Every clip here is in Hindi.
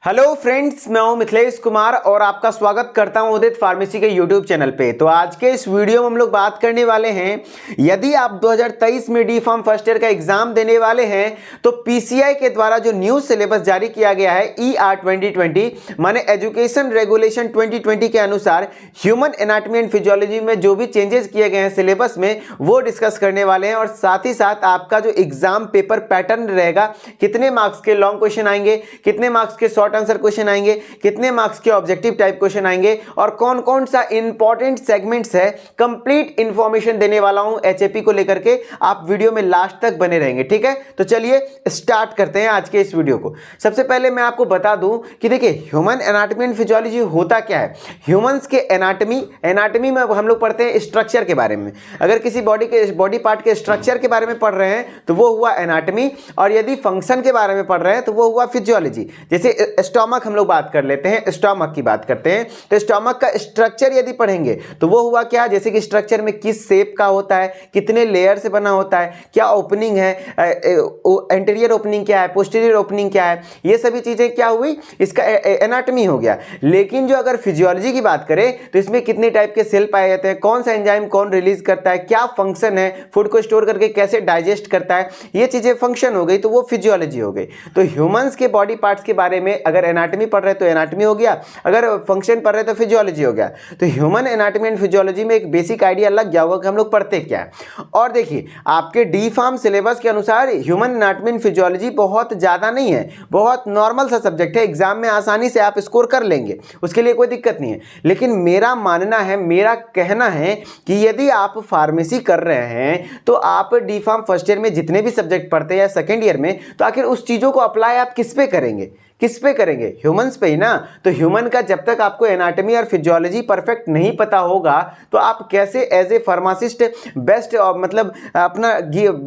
हेलो फ्रेंड्स, मैं हूं मिथिलेश कुमार और आपका स्वागत करता हूं उदित फार्मेसी के यूट्यूब चैनल पे। तो आज के इस वीडियो में हम लोग बात करने वाले हैं, यदि आप 2023 में डी फार्म फर्स्ट ईयर का एग्जाम देने वाले हैं तो पीसीआई के द्वारा जो न्यू सिलेबस जारी किया गया है ER 2020 माने एजुकेशन रेगुलेशन 2020 के अनुसार ह्यूमन एनाटॉमी एंड फिजियोलॉजी में जो भी चेंजेस किए गए हैं सिलेबस में वो डिस्कस करने वाले हैं। और साथ ही साथ आपका जो एग्जाम पेपर पैटर्न रहेगा, कितने मार्क्स के लॉन्ग क्वेश्चन आएंगे, कितने मार्क्स के शॉर्ट आंसर क्वेश्चन आएंगे, कितने मार्क्स के ऑब्जेक्टिव टाइप क्वेश्चन आएंगे और कौन कौन सा इंपॉर्टेंट सेगमेंट्स है, कंप्लीट इंफॉर्मेशन देने वाला हूं एचएपी को लेकर के। आप वीडियो में लास्ट तक बने रहेंगे, ठीक है। तो चलिए स्टार्ट करते हैं आज के इस वीडियो को। सबसे पहले मैं आपको बता दूं कि देखिए ह्यूमन एनाटॉमी एंड फिजियोलॉजी होता क्या है। ह्यूमंस के एनाटॉमी में हम लोग पढ़ते हैं स्ट्रक्चर के बारे में। अगर किसी बॉडी पार्ट के स्ट्रक्चर के बारे में पढ़ रहे हैं तो वो हुआ एनाटॉमी, और यदि फंक्शन के बारे में पढ़ रहे हैं तो वो हुआ फिजियोलॉजी। जैसे स्टोमक हम लोग बात कर लेते हैं, स्टोमक की बात करते हैं तो स्टोमक का स्ट्रक्चर यदि पढ़ेंगे तो वो हुआ क्या, जैसे कि स्ट्रक्चर में किस शेप का होता है, कितने लेयर से बना होता है, क्या ओपनिंग है, एंटीरियर ओपनिंग क्या है, पोस्टीरियर ओपनिंग क्या है, ये सभी चीजें क्या हुई, इसका एनाटॉमी हो गया। लेकिन जो अगर फिजियोलॉजी की बात करें तो इसमें कितने टाइप के सेल पाए जाते हैं, कौन सा एंजाइम कौन रिलीज करता है, क्या फंक्शन है, फूड को स्टोर करके कैसे डाइजेस्ट करता है, ये चीजें फंक्शन हो गई तो वो फिजियोलॉजी हो गई। तो ह्यूमंस के बॉडी पार्ट्स के बारे में अगर एनाटॉमी पढ़ रहे तो एनाटॉमी हो गया, अगर फंक्शन पढ़ रहे तो फिजियोलॉजी हो गया। तो ह्यूमन एनाटॉमी एंड फिजियोलॉजी में एक बेसिक आइडिया लग गया होगा कि हम लोग पढ़ते क्या है। और देखिए आपके डी फार्म सिलेबस के अनुसार ह्यूमन एनाटॉमी एंड फिजियोलॉजी बहुत ज्यादा नहीं है, बहुत नॉर्मल सा सब्जेक्ट है, एग्जाम में आसानी से आप स्कोर कर लेंगे, उसके लिए कोई दिक्कत नहीं है। लेकिन मेरा मानना है, मेरा कहना है कि यदि आप फार्मेसी कर रहे हैं तो आप डी फार्म फर्स्ट ईयर में जितने भी सब्जेक्ट पढ़ते हैं या सेकेंड ईयर में, तो आखिर उस चीजों को अप्लाई आप किस पे करेंगे, किस पे करेंगे, ह्यूमंस पे ही ना। तो ह्यूमन का जब तक आपको एनाटॉमी और फिजियोलॉजी परफेक्ट नहीं पता होगा तो आप कैसे एज ए फार्मासिस्ट बेस्ट मतलब अपना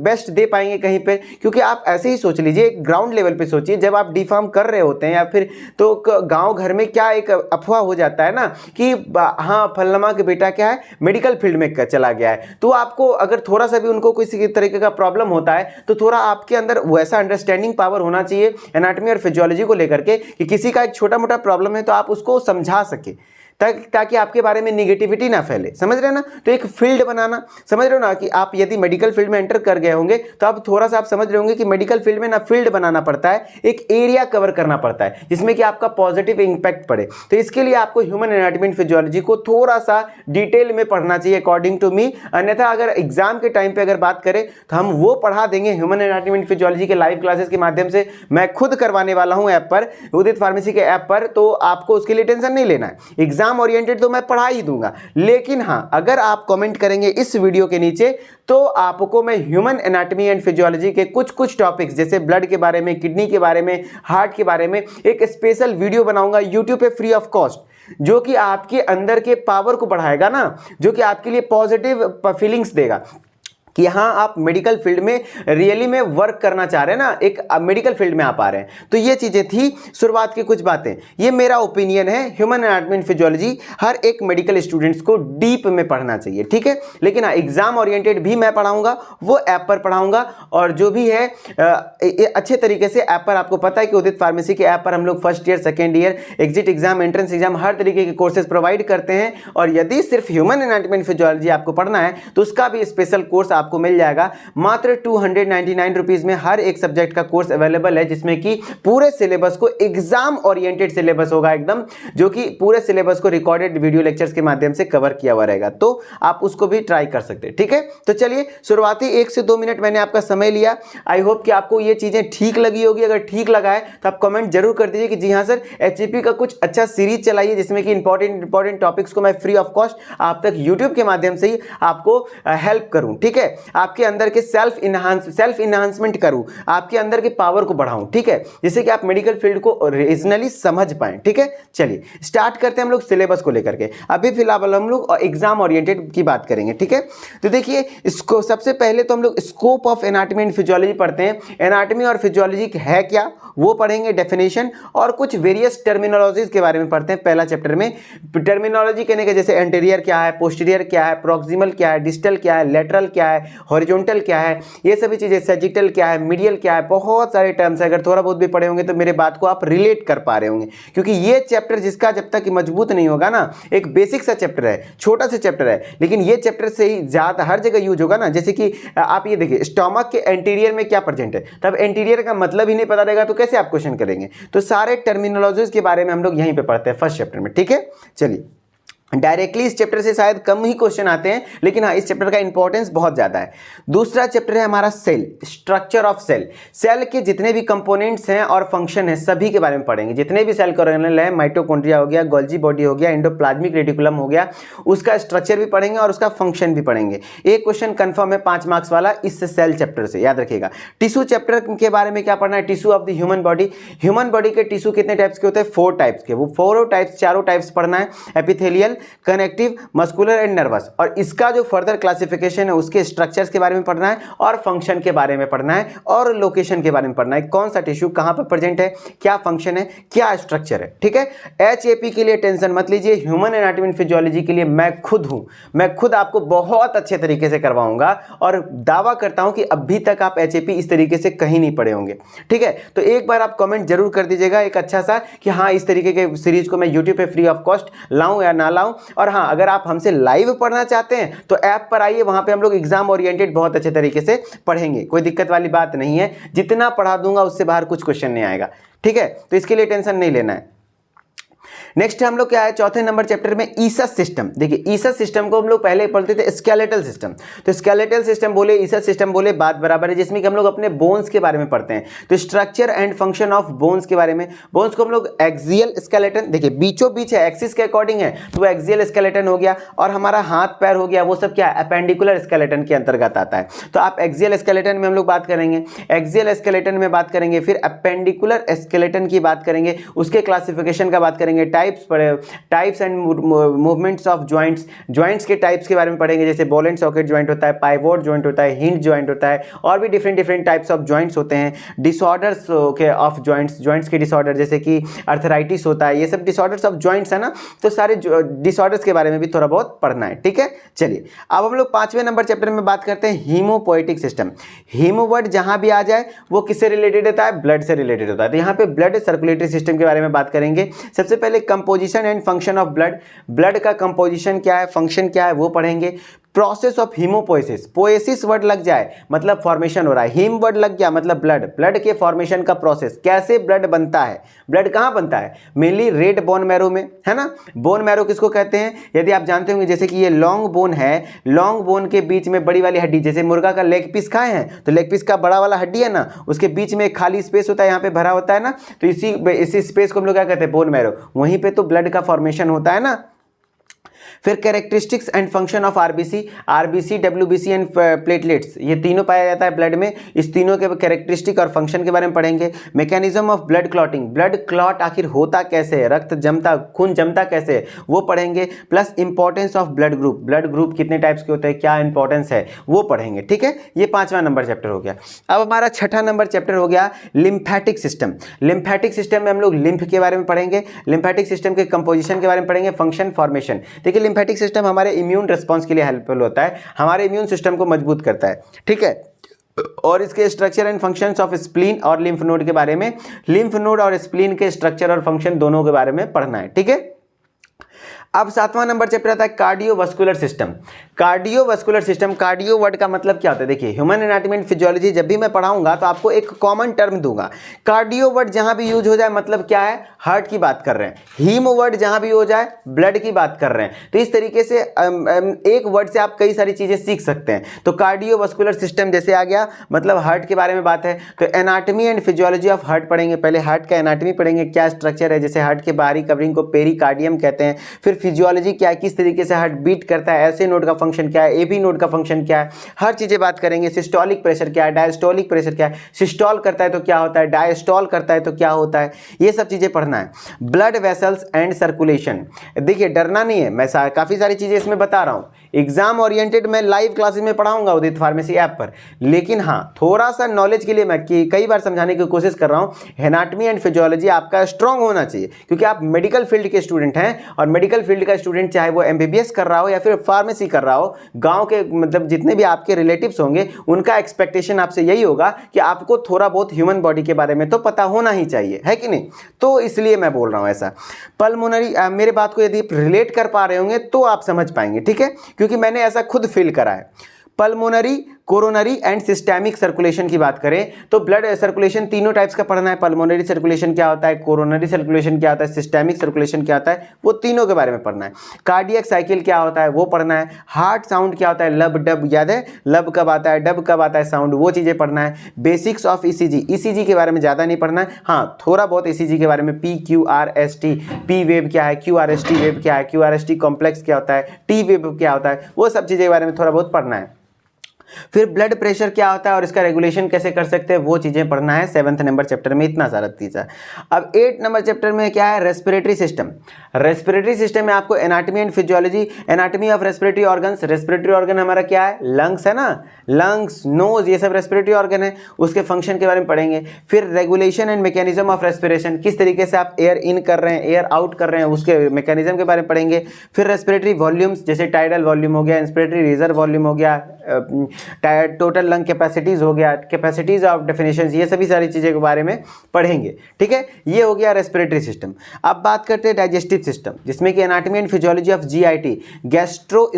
बेस्ट दे पाएंगे कहीं पे। क्योंकि आप ऐसे ही सोच लीजिए, ग्राउंड लेवल पे सोचिए, जब आप डी फार्म कर रहे होते हैं या फिर तो गांव घर में क्या एक अफवाह हो जाता है ना कि हाँ फलनमा के बेटा क्या है मेडिकल फील्ड में चला गया है। तो आपको अगर थोड़ा सा भी उनको किसी तरीके का प्रॉब्लम होता है तो थोड़ा आपके अंदर वैसा अंडरस्टैंडिंग पावर होना चाहिए एनाटॉमी और फिजियोलॉजी को लेकर के कि किसी का एक छोटा मोटा प्रॉब्लम है तो आप उसको समझा सके, ताकि आपके बारे में निगेटिविटी ना फैले। समझ रहे हैं ना। तो एक फील्ड बनाना, समझ रहे हो ना कि आप यदि मेडिकल फील्ड में एंटर कर गए होंगे तो आप थोड़ा सा आप समझ रहे होंगे कि मेडिकल फील्ड में ना फील्ड बनाना पड़ता है, एक एरिया कवर करना पड़ता है जिसमें कि आपका पॉजिटिव इंपैक्ट पड़े। तो इसके लिए आपको ह्यूमन एनाटॉमी एंड फिजियोलॉजी को थोड़ा सा डिटेल में पढ़ना चाहिए अकॉर्डिंग टू मी। अन्यथा अगर एग्जाम के टाइम पे अगर बात करें तो हम वो पढ़ा देंगे ह्यूमन एनाटॉमी एंड फिजियोलॉजी के लाइव क्लासेस के माध्यम से, मैं खुद करवाने वाला हूँ ऐप पर, उदित फार्मेसी के ऐप पर। तो आपको उसके लिए टेंशन नहीं लेना है, एग्जाम ओरिएंटेड तो मैं पढ़ा ही दूंगा। लेकिन हाँ, अगर आप कमेंट करेंगे इस वीडियो के नीचे तो आपको मैं ह्यूमन एनाटॉमी एंड फिजियोलॉजी के कुछ टॉपिक्स जैसे ब्लड के बारे में, किडनी के बारे में, हार्ट के बारे में एक स्पेशल वीडियो बनाऊंगा यूट्यूब पे फ्री ऑफ कॉस्ट, जो कि आपके अंदर के पावर को बढ़ाएगा ना, जो कि आपके लिए पॉजिटिव फीलिंग्स देगा कि हाँ आप मेडिकल फील्ड में रियली में वर्क करना चाह रहे हैं ना, एक मेडिकल फील्ड में आप आ रहे हैं। तो ये चीजें थी शुरुआत की कुछ बातें, ये मेरा ओपिनियन है। ह्यूमन एनाटॉमी एंड फिजियोलॉजी हर एक मेडिकल स्टूडेंट्स को डीप में पढ़ना चाहिए, ठीक है। लेकिन हाँ, एग्जाम ओरिएंटेड भी मैं पढ़ाऊंगा, वो ऐप पर पढ़ाऊंगा, और जो भी है अच्छे तरीके से ऐप पर। आपको पता है कि उदित फार्मेसी के ऐप पर हम लोग first year, second year, exit exam, entrance exam हर तरीके के कोर्सेज प्रोवाइड करते हैं। और यदि सिर्फ ह्यूमन एनाटॉमी एंड फिजियोलॉजी आपको पढ़ना है तो उसका भी स्पेशल कोर्स आपको मिल जाएगा मात्र 299 रुपीज में। हर एक सब्जेक्ट का कोर्स अवेलेबल है जिसमें कि पूरे सिलेबस को, एग्जाम ओरिएंटेड सिलेबस होगा एकदम, जो कि पूरे सिलेबस को रिकॉर्डेड वीडियो लेक्चर्स के माध्यम से कवर किया हुआ रहेगा। तो आप उसको भी ट्राई कर सकते हैं, ठीक है। तो चलिए, शुरुआती 1 से 2 मिनट मैंने आपका समय लिया। आई होप कि आपको ये चीजें ठीक लगी होगी। अगर ठीक लगा है तो आप कमेंट जरूर कर दीजिए कि जी हाँ सर, एचईपी का कुछ अच्छा सीरीज चलाइए जिसमें कि इंपॉर्टेंट टॉपिक्स को मैं फ्री ऑफ कॉस्ट आप तक यूट्यूब के माध्यम से ही आपको हेल्प करूं, ठीक है। आपके अंदर के सेल्फ इनहांसमेंट करूं, आपके अंदर के पावर को बढ़ाऊं, ठीक है, जिससे कि आप मेडिकल फील्ड को रीजनली समझ पाएं, ठीक है। चलिए स्टार्ट करते हैं हम लोग सिलेबस को लेकर के। अभी फिलहाल हम लोग एग्जाम ओरिएंटेड की बात करेंगे, ठीक है। तो देखिए, इसको सबसे पहले तो हम लोग scope of anatomy and physiology पढ़ते हैं। एनाटॉमी और फिजियोलॉजी है क्या वो पढ़ेंगे, डेफिनेशन और कुछ वेरियस टर्मिनोलॉजीज के बारे में पढ़ते हैं पहला चैप्टर में। टर्मिनोलॉजी कहने के जैसे एंटीरियर क्या है, पोस्टीरियर क्या है, प्रॉक्सिमल क्या है, डिस्टल क्या है, लेटरल क्या है, हॉरिजॉन्टल क्या है, ये सभी चीज़ें, सैजिटल क्या है, मीडियल क्या है, बहुत सारे टर्म्स है। अगर थोड़ा बहुत भी पढ़े होंगे तो मेरे बात को आप रिलेट कर पा रहे होंगे, क्योंकि ये चैप्टर जिसका जब तक मजबूत नहीं होगा ना, एक बेसिक सा चैप्टर है, छोटा सा चैप्टर है, लेकिन ये चैप्टर से ही ज़्यादा हर जगह यूज होगा ना। जैसे कि आप ये देखिए, स्टोमक के एंटीरियर में क्या प्रेजेंट है, तब एंटीरियर का मतलब ही नहीं पता रहेगा तो कैसे आप क्वेश्चन करेंगे। तो सारे टर्मिनोलॉजीज के बारे में हम लोग यहीं पे पढ़ते हैं फर्स्ट चैप्टर में, ठीक है। चलिए, डायरेक्टली इस चैप्टर से शायद कम ही क्वेश्चन आते हैं, लेकिन हाँ, इस चैप्टर का इंपॉर्टेंस बहुत ज़्यादा है। दूसरा चैप्टर है हमारा cell, structure of cell. Cell के जितने भी कंपोनेंट्स हैं और फंक्शन हैं सभी के बारे में पढ़ेंगे। जितने भी सेल ऑर्गेनेल है, माइटोकॉन्ड्रिया हो गया, गोल्जी बॉडी हो गया, एंडोप्लाज्मिक रेटिकुलम हो गया, उसका स्ट्रक्चर भी पढ़ेंगे और उसका फंक्शन भी पढ़ेंगे। एक क्वेश्चन कन्फर्म है 5 मार्क्स वाला इस सेल चैप्टर से, याद रखिएगा। टिश्यू चैप्टर के बारे में क्या पढ़ना है, tissue of the human body. Human body के टिश्यू कितने टाइप्स के होते हैं, 4 टाइप्स के। वो 4 टाइप्स पढ़ना है, epithelial, connective, muscular and nervous. और इसका जो फर्दर क्लासिफिकेशन है उसके स्ट्रक्चर्स के बारे में पढ़ना है और फंक्शन के बारे में पढ़ना है और लोकेशन के बारे में पढ़ना है, कौन सा टिश्यू कहां पर प्रेजेंट है, क्या फंक्शन है, क्या स्ट्रक्चर है, ठीक है। HAP के लिए टेंशन मत लीजिए, ह्यूमन एनाटॉमी एंड फिजियोलॉजी के लिए मैं खुद आपको बहुत अच्छे तरीके से करवाऊंगा और दावा करता हूं कि अभी तक आप HAP इस तरीके से कहीं नहीं पढ़े होंगे, ठीक है। तो एक बार आप कमेंट जरूर कर दीजिएगा एक अच्छा सा कि हाँ, इस तरीके के सीरीज को मैं यूट्यूब पे फ्री ऑफ कॉस्ट लाऊं या ना लाऊं। और हाँ, अगर आप हमसे लाइव पढ़ना चाहते हैं तो ऐप पर आइए, वहां पे हम लोग एग्जाम ओरिएंटेड बहुत अच्छे तरीके से पढ़ेंगे, कोई दिक्कत वाली बात नहीं है। जितना पढ़ा दूंगा उससे बाहर कुछ क्वेश्चन नहीं आएगा, ठीक है। तो इसके लिए टेंशन नहीं लेना है। नेक्स्ट हम लोग क्या है, चौथे नंबर चैप्टर में ईसस सिस्टम। देखिए, ईसस सिस्टम को हम लोग पहले पढ़ते थे स्केलेटल सिस्टम। तो स्केलेटल सिस्टम बोले, ईसस सिस्टम बोले, बात बराबर है, जिसमें कि हम लोग अपने बोन्स के बारे में पढ़ते हैं। तो structure and function of bones के बारे में, बोन्स को हम लोग एक्सियल स्केलेटन, देखिए बीचों बीच है, एक्सिस के अकॉर्डिंग है तो वो एक्सियल स्केलेटन हो गया, और हमारा हाथ पैर हो गया वो सब क्या है, अपेंडिकुलर स्केलेटन के अंतर्गत आता है। तो आप एक्सियल स्केलेटन में हम लोग बात करेंगे, एक्सियल स्केलेटन में बात करेंगे, फिर अपेंडिकुलर स्केलेटन की बात करेंगे, उसके क्लासिफिकेशन का बात करेंगे, types and movements of joints, joints के टाइप्स के बारे में पढ़ेंगे, जैसे बॉल एंड सॉकेट जॉइंट होता है, पाइवोट जॉइंट होता है, हिंज जॉइंट होता है, और भी डिफरेंट टाइप्स ऑफ जॉइंट्स होते हैं। डिसऑर्डर्स के ऑफ जॉइंट्स, जॉइंट्स के डिसऑर्डर जैसे कि अर्थराइटिस होता है, ये सब डिसऑर्डर्स ऑफ जॉइंट्स है ना। तो सारे डिसऑर्डर्स के बारे में भी थोड़ा बहुत पढ़ना है, ठीक है। चलिए, अब हम लोग 5वें नंबर चैप्टर में बात करते हैं हीमोपोएटिक सिस्टम। हीमो वर्ड जहां भी आ जाए वो किससे रिलेटेड होता है, ब्लड से रिलेटेड होता है। तो यहाँ पे ब्लड सर्कुलेटरी सिस्टम के बारे में बात करेंगे। सबसे पहले composition and function of blood, blood का कंपोजिशन क्या है, फंक्शन क्या है, वो पढ़ेंगे। प्रोसेस ऑफ हीमोपोएसिस, पोएसिस वर्ड लग जाए मतलब फॉर्मेशन हो रहा है, हीम वर्ड लग गया मतलब ब्लड, ब्लड के फॉर्मेशन का प्रोसेस, कैसे ब्लड बनता है, ब्लड कहाँ बनता है, मेनली रेड बोन मैरो में, है ना। बोन मैरो किसको कहते हैं, यदि आप जानते होंगे, जैसे कि ये लॉन्ग बोन है, लॉन्ग बोन के बीच में बड़ी वाली हड्डी, जैसे मुर्गा का लेग पीस खाए हैं तो लेग पीस का बड़ा वाला हड्डी है ना, उसके बीच में खाली स्पेस होता है, यहाँ पे भरा होता है ना, तो इसी स्पेस को हम लोग क्या कहते हैं, बोन मैरो, वहीं पे तो ब्लड का फॉर्मेशन होता है ना। फिर characteristics and function of RBC, WBC and platelets, ये तीनों पाया जाता है ब्लड में, इस तीनों के कैरेक्टरिस्टिक और फंक्शन के बारे में पढ़ेंगे। Mechanism of blood clotting, blood clot आखिर होता कैसे है, रक्त जमता, खून जमता कैसे है, वो पढ़ेंगे। Plus importance of blood group, blood group कितने टाइप्स के होते हैं, क्या इंपॉर्टेंस है, वो पढ़ेंगे, ठीक है। ये 5वां नंबर चैप्टर हो गया। अब हमारा 6ठा नंबर चैप्टर हो गया लिम्फेटिक सिस्टम। लिम्फेटिक सिस्टम में हम लोग लिम्फ के बारे में पढ़ेंगे, लिम्फेटिक सिस्टम के कंपोजिशन के बारे में पढ़ेंगे, फंक्शन, फॉर्मेशन। देखिए, लिम्फेटिक सिस्टम हमारे इम्यून रिस्पांस के लिए हेल्पफुल होता है, हमारे इम्यून सिस्टम को मजबूत करता है, ठीक है। और इसके structure and functions of spleen और लिम्फ नोड के बारे में, लिम्फ नोड और स्प्लीन के स्ट्रक्चर और फंक्शन दोनों के बारे में पढ़ना है, ठीक है। अब 7वां नंबर चैप्टर आता है cardiovascular system. Cardiovascular system, cardio word का मतलब क्या होता है, देखिए ह्यूमन एनाटॉमी एंड फिजियोलॉजी जब भी मैं पढ़ाऊंगा तो आपको एक कॉमन टर्म दूंगा। कार्डियो वर्ड जहां भी यूज हो जाए मतलब क्या है, हार्ट की बात कर रहे हैं। हीमो वर्ड जहां भी हो जाए ब्लड की बात कर रहे हैं। तो इस तरीके से एक वर्ड से आप कई सारी चीजें सीख सकते हैं। तो कार्डियोवास्कुलर सिस्टम जैसे आ गया मतलब हार्ट के बारे में बात है, तो anatomy and physiology of heart पढ़ेंगे। पहले हार्ट का एनाटॉमी पढ़ेंगे, क्या स्ट्रक्चर है, जैसे हार्ट के बाहरी कवरिंग को पेरिकार्डियम कहते हैं। फिर फिजियोलॉजी क्या है, किस तरीके से हार्ट बीट करता है, ऐसे नोड का फंक्शन क्या है, एबी नोड का फंक्शन क्या है, हर चीजें बात करेंगे। सिस्टोलिक प्रेशर क्या है, डायस्टोलिक प्रेशर क्या है, सिस्टोल करता है तो क्या होता है, डायस्टोल करता है तो क्या होता है, ये सब चीजें पढ़ना है। ब्लड वेसल्स एंड सर्कुलेशन, देखिए डरना नहीं है, मैं काफी सारी चीजें इसमें बता रहा हूं। एग्जाम ओरिएंटेड मैं लाइव क्लासेस में पढ़ाऊंगा उदित फार्मेसी ऐप पर, लेकिन हाँ थोड़ा सा नॉलेज के लिए मैं कई बार समझाने की कोशिश कर रहा हूँ, एनाटॉमी एंड फिजियोलॉजी आपका स्ट्रांग होना चाहिए, क्योंकि आप मेडिकल फील्ड के स्टूडेंट हैं, और मेडिकल फील्ड का स्टूडेंट चाहे वो एमबीबीएस कर रहा हो या फिर फार्मेसी कर रहा हो, गाँव के मतलब जितने भी आपके रिलेटिव्स होंगे उनका एक्सपेक्टेशन आपसे यही होगा कि आपको थोड़ा बहुत ह्यूमन बॉडी के बारे में तो पता होना ही चाहिए, है कि नहीं। तो इसलिए मैं बोल रहा हूँ ऐसा। पल्मोनरी, मेरे बात को यदि रिलेट कर पा रहे होंगे तो आप समझ पाएंगे, ठीक है, क्योंकि मैंने ऐसा खुद फील करा है। Pulmonary, coronary and systemic circulation की बात करें तो ब्लड सर्कुलेशन तीनों टाइप्स का पढ़ना है। पल्मोनरी सर्कुलेशन क्या होता है, कोरोनरी सर्कुलेशन क्या होता है, सिस्टेमिक सर्कुलेशन क्या होता है, वो तीनों के बारे में पढ़ना है। कार्डियक साइकिल क्या होता है वो पढ़ना है। हार्ट साउंड क्या होता है, लब डब, याद है लब कब आता है, डब कब आता है साउंड, वो चीज़ें पढ़ना है। बेसिक्स ऑफ ईसीजी, ईसीजी के बारे में ज़्यादा नहीं पढ़ना है, हाँ थोड़ा बहुत ईसीजी के बारे में, PQRST, पी वेव क्या है, QRST वेव क्या है, QRST कॉम्प्लेक्स क्या होता है, टी वेव क्या होता है, वो सब चीज़ें के बारे में थोड़ा बहुत पढ़ना है। फिर ब्लड प्रेशर क्या होता है और इसका रेगुलेशन कैसे कर सकते हैं वो चीज़ें पढ़ना है 7th नंबर चैप्टर में, इतना सारा चीज़ है। अब 8 नंबर चैप्टर में क्या है, रेस्पिरेटरी सिस्टम। रेस्पिरेटरी सिस्टम में आपको anatomy and physiology, anatomy of respiratory organs, respiratory organ हमारा क्या है, लंग्स है ना, लंग्स, नोज, ये सब रेस्पिरेटरी ऑर्गन है, उसके फंक्शन के बारे में पढ़ेंगे। फिर regulation and mechanism of respiration, किस तरीके से आप एयर इन कर रहे हैं, एयर आउट कर रहे हैं, उसके मैकेनिज्म के बारे में पढ़ेंगे। फिर रेस्पिरेटरी वॉल्यूम्स, जैसे टाइडल वॉल्यूम हो गया, इंस्पिरेटरी रिजर्व वॉल्यूम हो गया, टोटल लंग कैपेसिटीज हो गया, कैपेसिटीज ऑफ डेफिनेशंस, ये सभी सारी चीज़ों के बारे में पढ़ेंगे, ठीक है। ये हो गया रेस्पिरेटरी सिस्टम। अब बात करते हैं डाइजेस्टिव सिस्टम, जिसमें कि anatomy and physiology of GIT, gastro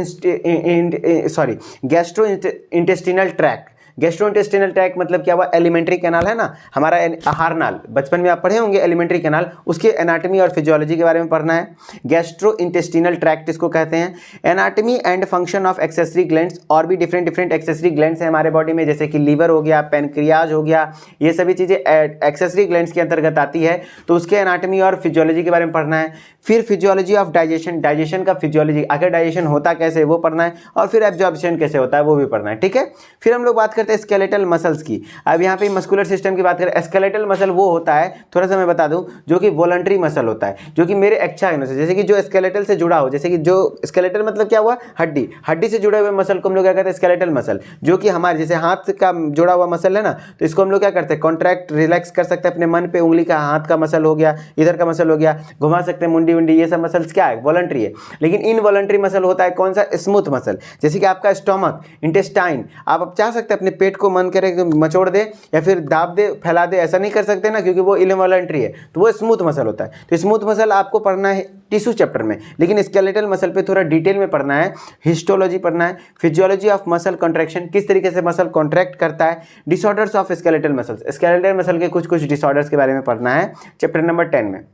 intestinal tract. Gastrointestinal tract मतलब क्या हुआ, एलिमेंट्री कैनाल है ना हमारा, आहार नाल, बचपन में आप पढ़े होंगे एलिमेंट्री कैनाल, उसके एनाटॉमी और फिजियोलॉजी के बारे में पढ़ना है। गैस्ट्रोइंटेस्टिनल ट्रैक्ट इसको कहते हैं। Anatomy and function of accessory glands, और भी डिफरेंट एक्सेसरी ग्लैंड्स हैं हमारे बॉडी में, जैसे कि लीवर हो गया, पैनक्रियाज हो गया, ये सभी चीज़ें एक्सेसरी ग्लैंड्स के अंतर्गत आती है, तो उसके एनाटॉमी और फिजियोलॉजी के बारे में पढ़ना है। फिर फिजियोलॉजी ऑफ डाइजेशन, डाइजेशन का फिजियोलॉजी, आखिर डाइजेशन होता कैसे वो पढ़ना है, और फिर एब्जॉर्प्शन कैसे होता है वो भी पढ़ना है, ठीक है। फिर हम लोग बात करते हैं स्केलेटल मसल्स की। अब यहाँ पे मस्कुलर सिस्टम की बात करें, स्केलेटल मसल वो होता है, थोड़ा सा मैं बता दूं, जो कि वॉलंटरी मसल होता है, जो कि मेरे इच्छा से, जैसे कि जो स्केलेटल से जुड़ा हो, जैसे कि जो स्केलेटल मतलब क्या हुआ, हड्डी, हड्डी से जुड़े हुए मसल को हम लोग क्या कहते हैं, स्केलेटल मसल। जो कि हमारे जैसे हाथ का जुड़ा हुआ मसल है ना, तो इसको हम लोग क्या करते हैं, कॉन्ट्रैक्ट रिलैक्स कर सकते हैं अपने मन पे, उंगली का, हाथ का मसल हो गया, इधर का मसल हो गया, घुमा सकते हैं मुंडी वुंडी, ये सब मसल्स क्या है, वॉलंटरी है। लेकिन इनवॉलंटरी मसल होता है कौन सा, स्मूथ मसल, जैसे कि आपका स्टोमक, इंटेस्टाइन, आप चाह सकते हैं अपने पेट को मन करे मचोड़ दे या फिर दाब दे, फैला दे, ऐसा नहीं कर सकते ना, क्योंकि वो इनवॉलंटरी है, तो वो स्मूथ मसल होता है। तो स्मूथ मसल आपको पढ़ना है टिश्यू चैप्टर में, लेकिन स्केलेटल मसल पे थोड़ा डिटेल में पढ़ना है, हिस्टोलॉजी पढ़ना है, फिजियोलॉजी ऑफ मसल कॉन्ट्रैक्शन, किस तरीके से मसल कॉन्ट्रैक्ट करता है, disorders of skeletal muscles, skeletal muscle के कुछ डिसऑर्डर्स के बारे में पढ़ना है चैप्टर नंबर 10 में।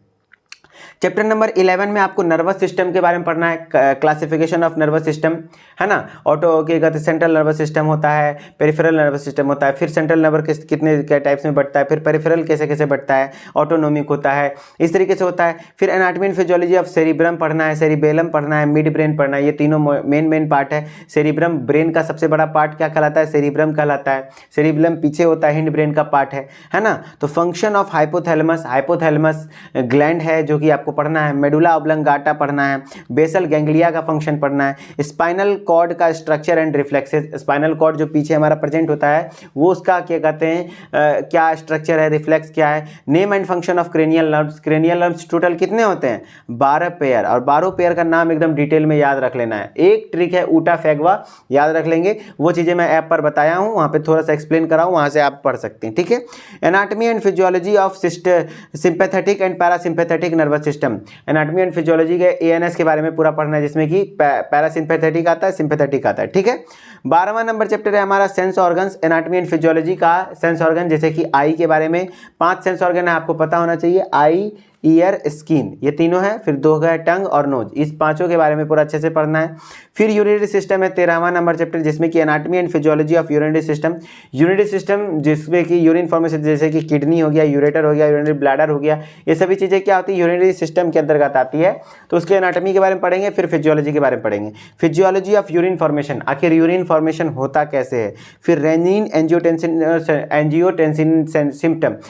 चैप्टर नंबर 11 में आपको नर्वस सिस्टम के बारे में पढ़ना है, क्लासिफिकेशन ऑफ नर्वस सिस्टम, है ना। ऑटो के कहते सेंट्रल नर्वस सिस्टम होता है, पेरिफेरल नर्वस सिस्टम होता है, फिर सेंट्रल नर्वस कितने क्या टाइप्स में बढ़ता है, फिर पेरिफेरल कैसे कैसे बढ़ता है, ऑटोनोमिक होता है, इस तरीके से होता है। फिर anatomy and physiology of cerebrum पढ़ना है, सेरिबेलम पढ़ना है, मिड ब्रेन पढ़ना है, ये तीनों मेन पार्ट है। सेरिब्रम ब्रेन का सबसे बड़ा पार्ट क्या कहलाता है, सेरिब्रम कहलाता है। सेरिब्रम पीछे होता है, हिंड ब्रेन का पार्ट है ना। तो function of hypothalamus, hypothalamus gland है जो कि आपको पढ़ना है। मेडुला ऑब्लंगाटा पढ़ना है, बेसल गैंग्लिया का फंक्शन पढ़ना है, स्पाइनल कॉर्ड का structure and reflexes, spinal cord जो पीछे हमारा प्रेजेंट होता है वो उसका क्या कहते हैं, क्या स्ट्रक्चर है, रिफ्लेक्स क्या है। Name and function of cranial nerves, cranial nerves total कितने होते हैं, 12 पेयर, और 12 पेयर का नाम एकदम डिटेल में याद रख लेना है। एक ट्रिक है ऊटा फैगवा, याद रख लेंगे, वो चीज़ें मैं ऐप पर बताया हूँ, वहाँ पे थोड़ा सा एक्सप्लेन कराऊँ, वहाँ से आप पढ़ सकते हैं, ठीक है। Anatomy and physiology of sympathetic and parasympathetic nervous system, anatomy and physiology के ANS के बारे में पूरा पढ़ना है, जिसमें कि पैरासिम्पैथेटिक आता है, सिंपैथेटिक आता है, ठीक है। 12वां नंबर चैप्टर है हमारा sense organs, anatomy and physiology का सेंस ऑर्गन, जैसे कि आई के बारे में 5 सेंस ऑर्गन है, आपको पता होना चाहिए, आई, ईयर, स्किन, ये तीनों है, फिर 2 है टंग और नोज, इस पांचों के बारे में पूरा अच्छे से पढ़ना है। फिर यूरिनरी सिस्टम है 13वां नंबर चैप्टर, जिसमें कि anatomy and physiology of urinary system, urinary system जिसमें कि यूरिन फॉर्मेशन, जैसे कि किडनी हो गया, यूरेटर हो गया, यूरिनरी ब्लैडर हो गया, ये सभी चीज़ें क्या होती है, यूरिनरी सिस्टम के अंतर्गत आती है। तो उसके एनाटॉमी के बारे में पढ़ेंगे, फिर फिजियोलॉजी के बारे में पढ़ेंगे। फिजियोलॉजी ऑफ यूरिन फॉर्मेशन, आखिर यूरिन फॉर्मेशन होता कैसे है। फिर रेनिन एंजियोटेंसिन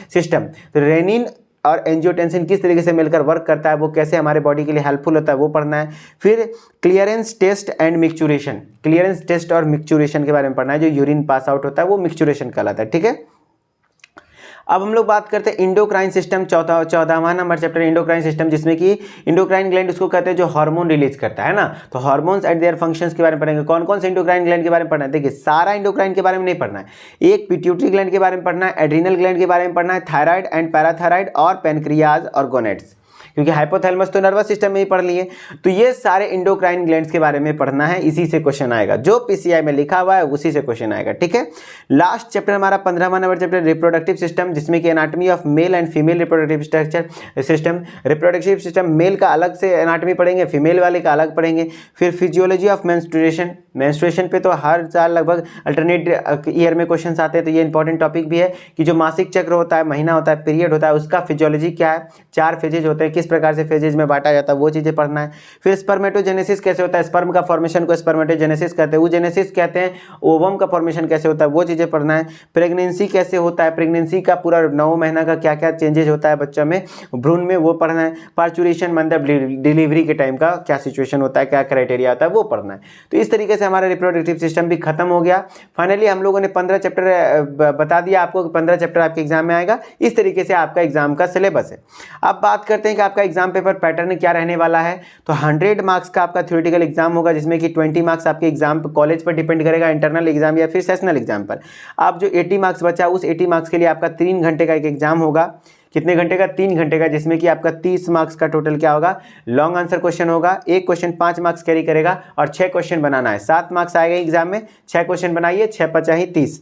सिस्टम, तो रेनिन और एंजियोटेंसिन किस तरीके से मिलकर वर्क करता है, वो कैसे हमारे बॉडी के लिए हेल्पफुल होता है वो पढ़ना है। फिर clearance test and micturition, clearance test और मिक्सचुरेशन के बारे में पढ़ना है। जो यूरिन पास आउट होता है वो मिक्सचुरेशन कहलाता है, ठीक है। अब हम लोग बात करते हैं इंडोक्राइन सिस्टम, 14वां नंबर चैप्टर इंडोक्राइन सिस्टम, जिसमें कि इंडोक्राइन ग्लैंड उसको कहते हैं जो हार्मोन रिलीज करता है ना। तो हार्मोन्स एंड देयर फंक्शंस के बारे में पढ़ेंगे। कौन कौन से इंडोक्राइन ग्लैंड के बारे में पढ़ना है, देखिए सारा इंडोक्राइन के बारे में नहीं पढ़ना है, एक पिट्यूटरी ग्लैंड के बारे में पढ़ना है, एड्रीनल ग्लैंड के बारे में पढ़ना है, थायराइड एंड पैराथायराइड और पेनक्रियाज और गोनेट्स, क्योंकि हाइपोथैलेमस तो नर्वस सिस्टम में ही पढ़ लिए। तो ये सारे इंडोक्राइन ग्लैंड्स के बारे में पढ़ना है, इसी से क्वेश्चन आएगा, जो पीसीआई में लिखा हुआ है उसी से क्वेश्चन आएगा, ठीक है। लास्ट चैप्टर हमारा 15वां नंबर चैप्टर रिप्रोडक्टिव सिस्टम, जिसमें कि anatomy of male and female reproductive structure system. Reproductive system male का अलग से एनाटॉमी पढ़ेंगे, फीमेल वाले का अलग पढ़ेंगे। फिर फिजियोलॉजी ऑफ मेंस्ट्रुएशन, मेंस्ट्रुएशन पे तो हर साल लगभग अल्टरनेट ईयर में क्वेश्चन आते हैं, तो ये इंपॉर्टेंट टॉपिक भी है कि जो मासिक चक्र होता है, महीना होता है, पीरियड होता है, उसका फिजियोलॉजी क्या है, 4 फेजेज होते हैं, किस प्रकार से फेजेज में बांटा जाता है वो चीजें पढ़ना है। फिर स्पर्मेटोजेनेसिस कैसे होता है, स्पर्म का फॉर्मेशन को स्पर्मेटोजेनेसिस कहते हैं, oogenesis कहते हैं, ओवम का फॉर्मेशन कैसे होता है वो चीजें पढ़ना है। प्रेगनेंसी कैसे होता है, प्रेगनेंसी का पूरा 9 महीना का क्या क्या चेंजेस होता है बच्चा में, भ्रूण में, वो पढ़ना है। पार्चुरेशन मतलब डिलीवरी के टाइम का क्या सिचुएशन होता है, क्या क्राइटेरिया होता है वो पढ़ना है। तो इस तरीके से हमारा रिप्रोडक्टिव सिस्टम भी खत्म हो गया। फाइनली हम लोगों ने 15 चैप्टर बता दिया आपको कि 15 चैप्टर आपके एग्जाम में आएगा। इस तरीके से आपका एग्जाम का सिलेबस है। अब बात करते हैं कि आपका एग्जाम पेपर पैटर्न क्या रहने वाला है। तो 100 मार्क्स का आपका थ्योरेटिकल एग्जाम होगा, जिसमें कि 20 मार्क्स आपके एग्जाम कॉलेज पर डिपेंड करेगा, इंटरनल एग्जाम या फिर सेशनल एग्जाम पर। आप जो 80 मार्क्स बचा, उस 80 मार्क्स के लिए आपका 3 घंटे का एक एग्जाम होगा। कितने घंटे का, 3 घंटे का, जिसमें कि आपका 30 मार्क्स का टोटल क्या होगा, लॉन्ग आंसर क्वेश्चन होगा। एक क्वेश्चन 5 मार्क्स कैरी करेगा और 6 क्वेश्चन बनाना है। 7 मार्क्स आएगा एग्जाम में, 6 क्वेश्चन बनाइए, 6 × 5 = 30।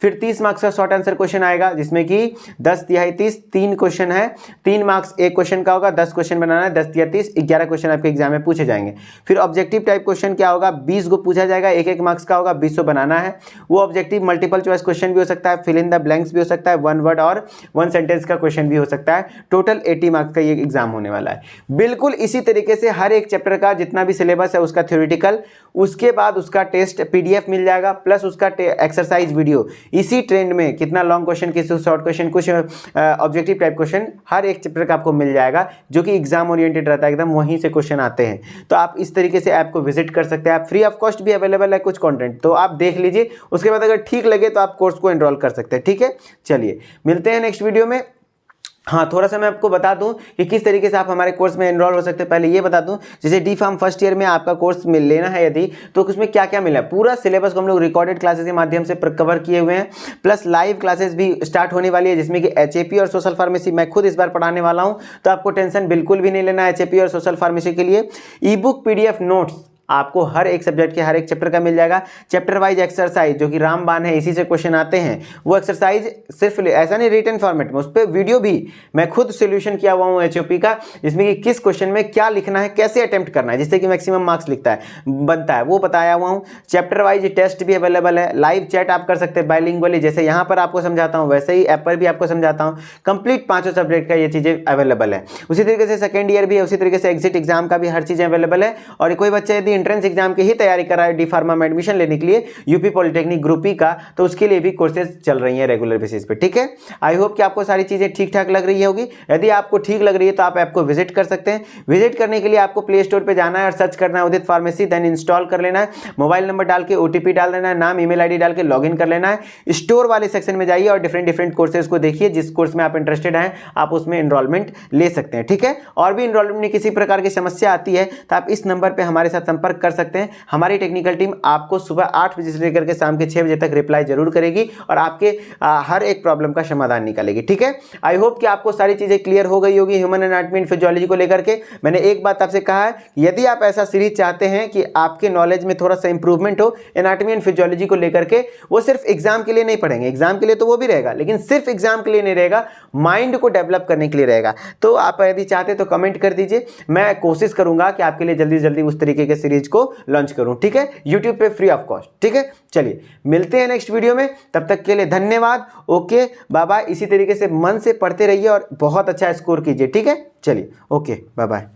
फिर 30 मार्क्स का शॉर्ट आंसर क्वेश्चन आएगा, जिसमें कि 10 × 30, 3 क्वेश्चन है, 3 मार्क्स एक क्वेश्चन का होगा, 10 क्वेश्चन बनाना है, 10 × 30 11 क्वेश्चन आपके एग्जाम में पूछे जाएंगे। फिर ऑब्जेक्टिव टाइप क्वेश्चन क्या होगा, 20 को पूछा जाएगा, 1-1 मार्क्स का होगा, 20 बनाना है। वो ऑब्जेक्टिव मल्टीपल चॉइस क्वेश्चन भी हो सकता है, फिल इन द ब्लैंक्स भी हो सकता है, 1 वर्ड और 1 सेंटेंस का क्वेश्चन भी हो सकता है। टोटल 80 मार्क्स का ये एग्जाम होने वाला है। बिल्कुल इसी तरीके से हर एक चैप्टर का जितना भी सिलेबस है उसका थ्योरेटिकल, उसके बाद उसका टेस्ट PDF मिल जाएगा, प्लस उसका एक्सरसाइज वीडियो। इसी ट्रेंड में कितना लॉन्ग क्वेश्चन, किसी शॉर्ट क्वेश्चन, कुछ ऑब्जेक्टिव टाइप क्वेश्चन हर एक चैप्टर का आपको मिल जाएगा, जो कि एग्जाम ओरिएंटेड रहता है, एकदम वहीं से क्वेश्चन आते हैं। तो आप इस तरीके से ऐप को विजिट कर सकते हैं। आप फ्री ऑफ कॉस्ट भी अवेलेबल है कुछ कंटेंट, तो आप देख लीजिए। उसके बाद अगर ठीक लगे तो आप कोर्स को एनरोल कर सकते हैं, ठीक है। चलिए मिलते हैं नेक्स्ट वीडियो में। हाँ, थोड़ा सा मैं आपको बता दूं कि किस तरीके से आप हमारे कोर्स में एनरोल हो सकते हैं। पहले ये बता दूं, जैसे D.Pharm फर्स्ट ईयर में आपका कोर्स में लेना है यदि, तो उसमें क्या क्या मिला है, पूरा सिलेबस को हम लोग रिकॉर्डेड क्लासेस के माध्यम से कवर किए हुए हैं, प्लस लाइव क्लासेस भी स्टार्ट होने वाली है, जिसमें कि HAP और सोशल फार्मेसी मैं खुद इस बार पढ़ाने वाला हूँ। तो आपको टेंशन बिल्कुल भी नहीं लेना है HAP और सोशल फार्मेसी के लिए। ई-बुक PDF नोट्स आपको हर एक सब्जेक्ट के हर एक चैप्टर का मिल जाएगा। चैप्टर वाइज एक्सरसाइज जो कि रामबाण है, इसी से क्वेश्चन आते हैं, वो एक्सरसाइज सिर्फ ऐसा नहीं रिटन फॉर्मेट में, उस पर वीडियो भी मैं खुद सोल्यूशन किया हुआ हूँ HOP का, जिसमें कि किस क्वेश्चन में क्या लिखना है, कैसे अटेम्प्ट करना है, जिससे कि मैक्सिमम मार्क्स बनता है, वो बताया हुआ हूँ। चैप्टर वाइज टेस्ट भी अवेलेबल है, लाइव चैट आप कर सकते हैं बाइलिंगुअली, जैसे यहाँ पर आपको समझाता हूँ वैसे ही ऐप पर भी आपको समझाता हूँ। कंप्लीट 5 सब्जेक्ट का ये चीज़ें अवेलेबल है। उसी तरीके से सेकेंड ईयर भी है, उसी तरीके से एग्जिट एग्जाम का भी हर चीज़ें अवेलेबल है। और कोई बच्चा यदि एंट्रेंस एग्जाम की ही तैयारी कर रहा है D.Pharm में एडमिशन लेने के लिए यूपी पॉलिटेक्निक ग्रुप ई का, तो उसके लिए भी कोर्सेज चल रही हैं रेगुलर बेसिस पे, ठीक है। आई होप कि आपको सारी चीजें ठीक ठाक लग रही होगी। यदि आपको ठीक लग रही है तो आप ऐप को विजिट कर सकते हैं। विजिट करने के लिए आपको प्ले स्टोर पे जाना है और सर्च करना है उदित फार्मेसी, देन इंस्टॉल कर लेना है, मोबाइल नंबर डाल के OTP डाल देना है, नाम ईमेल ID डाल के लॉगिन कर लेना है। स्टोर वाले सेक्शन में जाइए और डिफरेंट कोर्सेज को देखिए, जिस कोर्स में आप इंटरेस्टेड हैं आप उसमें एनरोलमेंट ले सकते हैं, ठीक है। और भी एनरोलमेंट में किसी प्रकार की समस्या आती है तो आप इस नंबर पर हमारे साथ संपर्क कर सकते हैं। हमारी टेक्निकल टीम आपको सुबह 8 बजे से लेकर के शाम के 6 बजे तक रिप्लाई जरूर करेगी और आपके हर एक प्रॉब्लम का समाधान निकालेगी, ठीक है। आई होप कि आपको सारी चीजें क्लियर हो गई होगी ह्यूमन एनाटॉमी एंड फिजियोलॉजी को लेकर के। मैंने एक बात आपसे कहा है, यदि आप ऐसा सीरीज चाहते हैं कि आपके नॉलेज में थोड़ा सा इंप्रूवमेंट हो एनाटॉमी एंड फिजियोलॉजी को लेकर के, वो सिर्फ एग्जाम के लिए नहीं पढ़ेंगे, एग्जाम के लिए तो वो भी रहेगा, लेकिन सिर्फ एग्जाम के लिए नहीं रहेगा, माइंड को डेवलप करने के लिए रहेगा। तो आप यदि चाहते तो कमेंट कर दीजिए, मैं कोशिश करूंगा कि आपके लिए जल्दी जल्दी उस तरीके के सीरीज को लॉन्च करूं, ठीक है, यूट्यूब पे फ्री ऑफ कॉस्ट, ठीक है। चलिए मिलते हैं नेक्स्ट वीडियो में, तब तक के लिए धन्यवाद। Okay bye bye. इसी तरीके से मन से पढ़ते रहिए और बहुत अच्छा स्कोर कीजिए, ठीक है। चलिए ओके बाय बाय।